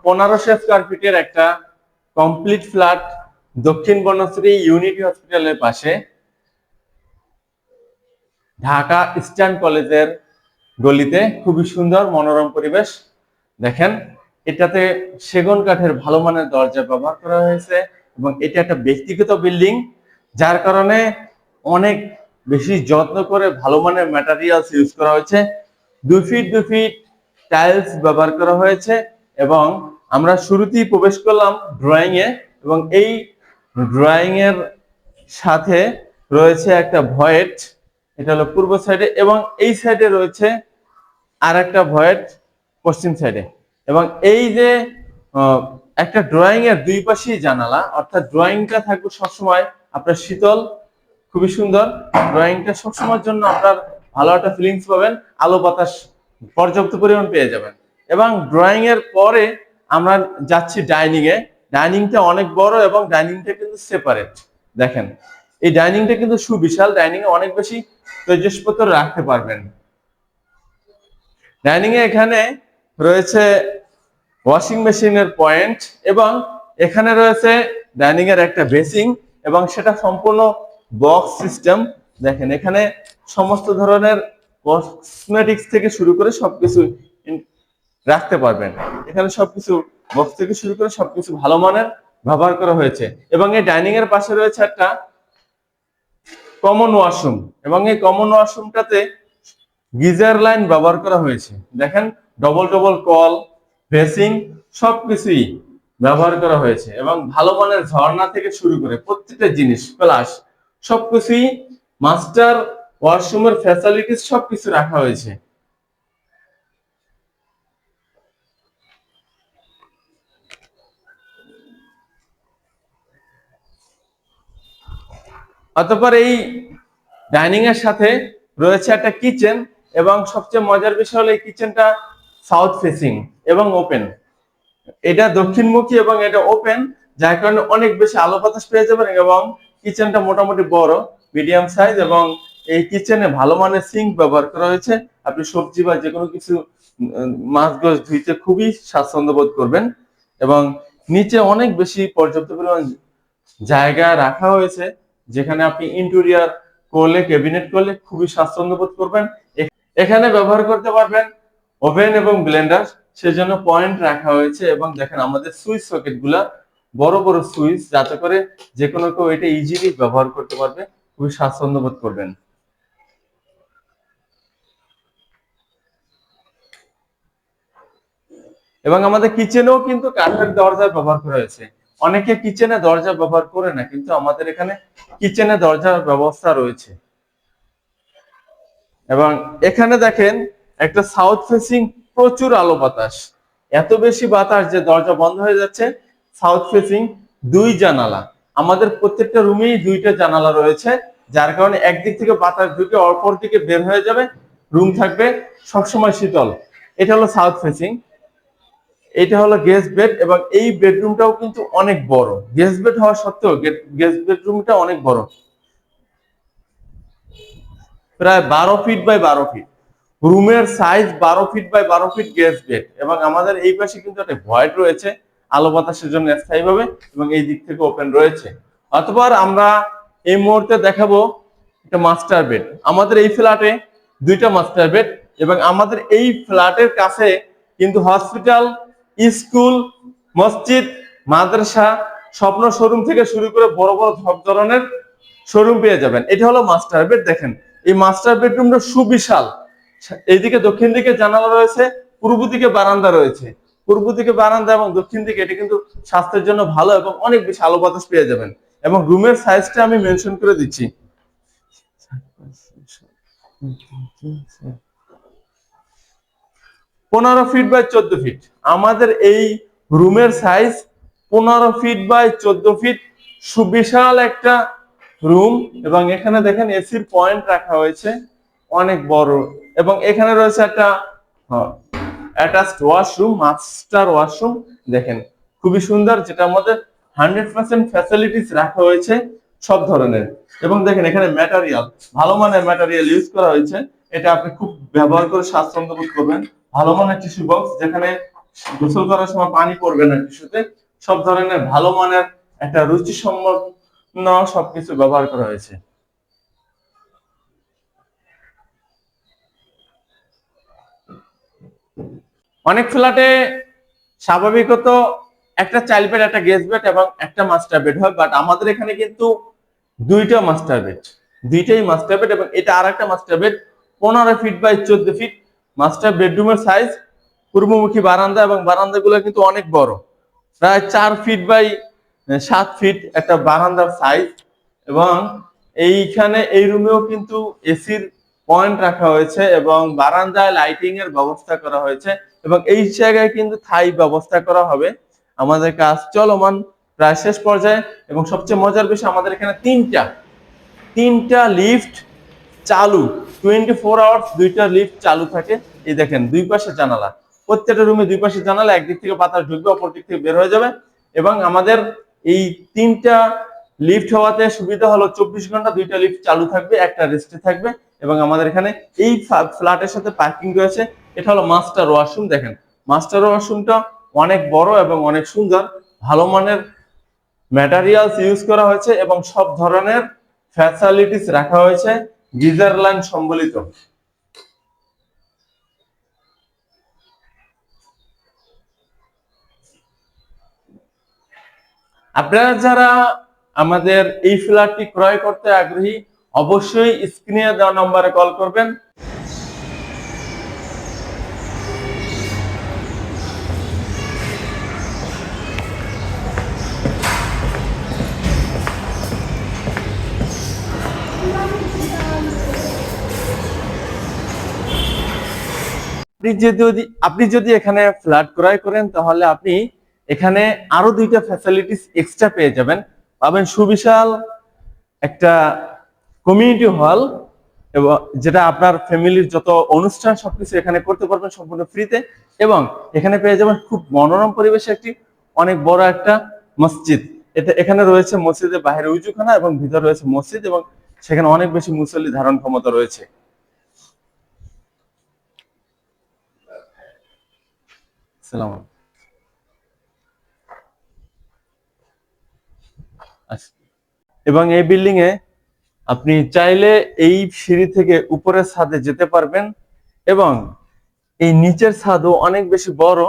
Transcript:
1500 square ফিটের একটা complete flat দক্ষিণ বনশ্রী ইউনিটি হসপিটালের পাশে ঢাকা ইস্টার্ন কলেজের গলিতে। খুবই সুন্দর মনোরম পরিবেশ। দেখেন এটাতে সেগুন কাঠের ভালো মানের দরজা ব্যবহার করা হয়েছে এবং এটা একটা ব্যক্তিগত বিল্ডিং, যার কারণে অনেক বেশি যত্ন করে ভালো মানের ম্যাটেরিয়ালস ইউজ করা হয়েছে। 2 ফিট টাইলস ব্যবহার করা হয়েছে এবং আমরা শুরুতেই প্রবেশ করলাম ড্রয়িং এ এবং এই ড্রয়িং এর সাথে রয়েছে একটা ভয়েট, এটা হলো পূর্ব সাইডে, এবং এই সাইডে রয়েছে আর একটা ভয়েট পশ্চিম সাইডে। এবং এই যে একটা ড্রয়িং এর দুই পাশেই জানালা, অর্থাৎ ড্রয়িংটা থাকবে সবসময় আপনার শীতল, খুবই সুন্দর। ড্রয়িংটা সবসময়ের জন্য আপনার ভালো একটা ফিলিংস পাবেন, আলো বাতাস পর্যাপ্ত পরিমাণ পেয়ে যাবেন। এবং ড্রয়িং এর পরে আমরা যাচ্ছি ডাইনিং এ। ডাইনিংটা অনেক বড় এবং ডাইনিংটা কিন্তু সেপারেট। দেখেন এই ডাইনিংটা কিন্তু সুবিশাল, ডাইনিং এ অনেক বেশি তৈজসপত্র রাখতে পারবেন। ডাইনিং এ এখানে রয়েছে ওয়াশিং মেশিনের পয়েন্ট এবং এখানে রয়েছে ডাইনিং এর একটা বেসিং এবং সেটা সম্পূর্ণ বক্স সিস্টেম। দেখেন এখানে সমস্ত ধরনের কসমেটিক্স থেকে শুরু করে সবকিছু রাখতে পারবেন। এখানে সবকিছু বক্স থেকে শুরু করে সবকিছু ভালো মানের ব্যবহার করা হয়েছে। এবং এই ডাইনিং এর পাশে রয়েছে একটা কমন ওয়াশরুম এবং এই কমন ওয়াশরুমটাতে গিজার লাইন ব্যবহার করা হয়েছে। দেখেন ডবল ডবল কল, বেসিং সবকিছুই ব্যবহার করা হয়েছে এবং ভালো মানের ঝর্ণা থেকে শুরু করে প্রত্যেকটা জিনিস প্লাস সবকিছুই মাস্টার ওয়াশরুমের ফ্যাসিলিটিস সবকিছু রাখা হয়েছে। অতঃপর এই ডাইনিং এর সাথে রয়েছে একটা কিচেন এবং সবচেয়ে মজার বিষয় হলো এই কিচেনটা সাউথ ফেসিং এবং ওপেন। এটা দক্ষিণমুখী এবং এটা ওপেন, যার কারণে অনেক বেশি আলো বাতাস পেয়ে যাবেন। এবং কিচেনটা মোটামুটি বড়, মিডিয়াম সাইজ, এবং এই কিচেনে ভালো মানের সিঙ্ক ব্যবহার করা হয়েছে। আপনি সবজি বা যে কোনো কিছু মাছ গোছ ধুইতে খুবই স্বাচ্ছন্দ্য বোধ করবেন। এবং নিচে অনেক বেশি পর্যাপ্ত পরিমাণ জায়গা রাখা হয়েছে, যেখানে আপনি ইন্টেরিয়র করলে, ক্যাবিনেট করলে খুবই স্বাচ্ছন্দ্য বোধ করবেন। এখানে ব্যবহার করতে পারবেন ওভেন এবং ব্লেন্ডার, সেজন্য পয়েন্ট রাখা হয়েছে। এবং দেখেন আমাদের সুইচ সকেট গুলা বড় বড় সুইচ, যাতে করে যে কোনো কেউ এটা ইজিলি ব্যবহার করতে পারবে, খুবই স্বাচ্ছন্দ্য বোধ করবেন। এবং আমাদের কিচেনেও কিন্তু কাঠের দরজা ব্যবহার করা হয়েছে। অনেকে কিচেনে দরজা ব্যবহার করে না, কিন্তু আমাদের এখানে কিচেনে দরজার ব্যবস্থা রয়েছে। এবং এখানে দেখেন একটা সাউথ ফেসিং, প্রচুর আলো বাতাস, এত বেশি বাতাস যে দরজা বন্ধ হয়ে যাচ্ছে। সাউথ ফেসিং, 2 জানালা, আমাদের প্রত্যেকটা রুমেই 2টা জানালা রয়েছে, যার কারণে একদিক থেকে বাতাস ঢুকে অপর দিকে বের হয়ে যাবে, রুম থাকবে সবসময় শীতল। এটা হলো সাউথ ফেসিং। এটা হলো গেস্ট বেড এবং এই বেডরুমটাও কিন্তু অনেক বড়। গেস্ট বেড হওয়া সত্ত্বেও গেস্ট বেডরুমটা অনেক বড়, প্রায় 12 ফিট বাই 12 ফিট। রুমের size 12 feet by 12 feet guest bed. এবং আমাদের এই পাশে কিন্তু একটা ভয়েড রয়েছে আলো বাতাসের জন্য স্থায়ীভাবে, এবং এই দিক থেকে ওপেন রয়েছে। অথবা আমরা এই মুহূর্তে দেখাবো একটা মাস্টার বেড। আমাদের এই ফ্ল্যাটে 2টা মাস্টার বেড এবং আমাদের এই ফ্ল্যাটের কাছে কিন্তু হসপিটাল, স্কুল, মসজিদ, মাদ্রাসা, স্বপ্ন শোরুম থেকে শুরু করে বড় বড় সব ধরনের শোরুম পেয়ে যাবেন। এটা হলো মাস্টার বেড। দেখেন এই মাস্টার বেডরুমটা সুবিশাল। এইদিকে দক্ষিণ দিকে জানালা রয়েছে, পূর্ব দিকে বারান্দা রয়েছে। পূর্ব দিকে বারান্দা এবং দক্ষিণ দিকে, এটা কিন্তু স্বাস্থ্যের জন্য ভালো এবং অনেক বেশি আলো বাতাস পেয়ে যাবেন। এবং রুমের সাইজটা আমি মেনশন করে দিচ্ছি। 15 ফিট বাই 14 ফিট। আমাদের এই রুমের সাইজ 15 ফিট বাই 14 ফিট, সুবিশাল একটা রুম। এবং এখানে দেখেন এসির পয়েন্ট রাখা হয়েছে, অনেক বড়। এবং এখানে রয়েছে একটা অ্যাটাচড ওয়াশরুম, মাস্টার ওয়াশরুম। দেখেন খুবই সুন্দর, যেটার মধ্যে 100% ফ্যাসিলিটিস রাখা হয়েছে সব ধরনের। এবং দেখেন এখানে ম্যাটেরিয়াল, ভালো মানের ম্যাটেরিয়াল ইউজ করা হয়েছে। এটা আপনি খুব ব্যবহার করে স্বাচ্ছন্দ্য বোধ করবেন। ভালো মানের টিস্যু বক্স, যেখানে গোসল করার সময় পানি পড়বে না টিস্যুতে। সব ধরনের ভালো মানের একটা রুচিসম্পন্ন সবকিছু ব্যবহার করা হয়েছে। অনেক ফ্ল্যাটে স্বাভাবিকত একটা চাইল্ড বেড, একটা গেস্ট বেড এবং একটা মাস্টার বেড হয়, বাট আমাদের এখানে কিন্তু দুইটা মাস্টার বেড, দুইটাই মাস্টার বেড। এবং এটা আর একটা master bed, 15 feet by 14 feet master বেডরুমের সাইজ। পূর্বমুখী বারান্দা, এবং বারান্দাগুলো কিন্তু অনেক বড়, প্রায় 4 ফিট বাই 7 ফিট একটা বারান্দার সাইজ। এবং এইখানে এই রুমেও কিন্তু এসির পয়েন্ট রাখা হয়েছে এবং বারান্দায় লাইটিং এর ব্যবস্থা করা হয়েছে, এবং এই জায়গায় কিন্তু থাই ব্যবস্থা করা হবে। আমাদের কাজ চলমান, প্রায় শেষ পর্যায়ে। এবং সবচেয়ে মজার বিষয়, আমাদের এখানে তিনটা লিফট চালু, 24 আওয়ার্স দুইটা লিফট চালু থাকে। এই দেখেন দুই পাশে জানালা, প্রত্যেকটা রুমে দুই পাশে জানালা, একদিক থেকে বাতাস ঢুকবে, অপর দিক থেকে বের হয়ে যাবে। এবং আমাদের এই তিনটা লিফট হওয়াতে সুবিধা হলো 24 ঘন্টা দুইটা লিফট চালু থাকবে, একটা রেস্টে থাকবে। এবং আমাদের এখানে এই ফ্ল্যাটের সাথে পার্কিং রয়েছে। এটা হলো মাস্টার ওয়াশরুম। দেখেন মাস্টার ওয়াশরুমটা অনেক বড় এবং অনেক সুন্দর, ভালো মানের ম্যাটেরিয়ালস ইউজ করা হয়েছে এবং সব ধরনের ফ্যাসিলিটিস রাখা হয়েছে, গিজার লাইন সম্বলিত। আপনারা যারা আমাদের এই ফ্ল্যাটটি ক্রয় করতে আগ্রহী, অবশ্যই স্ক্রিনে দেওয়া নম্বরে কল করবেন। আপনি যদি এখানে ফ্ল্যাট ক্রয় করেন, তাহলে আপনি এখানে আরো দুইটা ফ্যাসিলিটিস এক্সট্রা পেয়ে যাবেন। পাবেন সুবিশাল একটা কমিউনিটি হল, এবং যেটা আপনার ফ্যামিলির যত অনুষ্ঠান সবকিছু এখানে করতে পারবেন সম্পূর্ণ ফ্রিতে। এবং এখানে পেয়ে যাবেন খুব মনোরম পরিবেশে একটি অনেক বড় একটা মসজিদ। এখানে রয়েছে মসজিদের বাইরে উজুখানা এবং ভিতরে রয়েছে মসজিদ, এবং সেখানে অনেক বেশি মুসল্লি ধারণ ক্ষমতা রয়েছে। সালাম। এবং এই বিল্ডিং এ আপনি চাইলে এই সিঁড়ি থেকে উপরের ছাদে যেতে পারবেন, এবং এই নিচের ছাদও অনেক বেশি বড়।